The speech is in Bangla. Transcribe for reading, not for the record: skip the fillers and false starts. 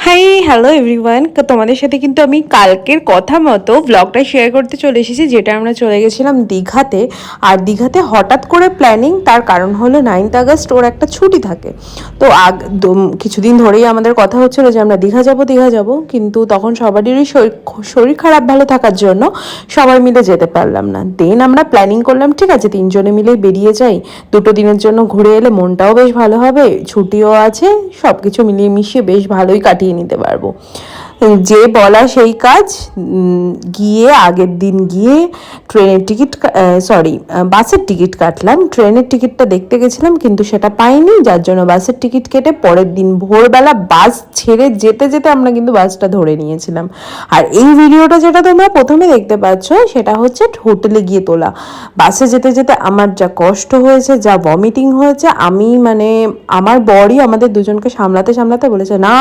High, hello everyone. তোমাদের সাথে কিন্তু আমি কালকের কথা মতো ব্লগটা শেয়ার করতে চলে এসেছি, যেটা আমরা চলে গেছিলাম দীঘাতে। আর দীঘাতে হঠাৎ করে প্ল্যানিং, তার কারণ হলো 9th আগস্ট ওর একটা ছুটি থাকে। তো কিছুদিন ধরেই আমাদের কথা হচ্ছিলো যে আমরা দীঘা যাব, কিন্তু তখন সবারই শরীর খারাপ ভালো থাকার জন্য সবাই মিলে যেতে পারলাম না। দেন আমরা প্ল্যানিং করলাম, ঠিক আছে 3জনে মিলেই বেরিয়ে যাই, 2 দিনের জন্য ঘুরে এলে মনটাও বেশ ভালো হবে, ছুটিও আছে, সব কিছু মিলিয়ে মিশিয়ে বেশ ভালোই কাটিয়ে নিতে পারবো। যে বলা সেই কাজ। গিয়ে আগের দিন গিয়ে ট্রেনের টিকিট, সরি, বাসের টিকিট কাটলাম। ট্রেনের টিকিটটা দেখতে গেছিলাম কিন্তু সেটা পাইনি, যার জন্য বাসের টিকিট কেটে পরের দিন ভোরবেলা বাস ছেড়ে যেতে যেতে আমরা কিন্তু বাসটা ধরে নিয়েছিলাম। আর এই ভিডিওটা যেটা তোমরা প্রথমে দেখতে পাচ্ছ সেটা হচ্ছে হোটেলে গিয়ে তোলা। বাসে যেতে যেতে আমার যা কষ্ট হয়েছে, যা ভমিটিং হয়েছে, আমি মানে আমার বরই আমাদের দুজনকে সামলাতে সামলাতে বলেছে, না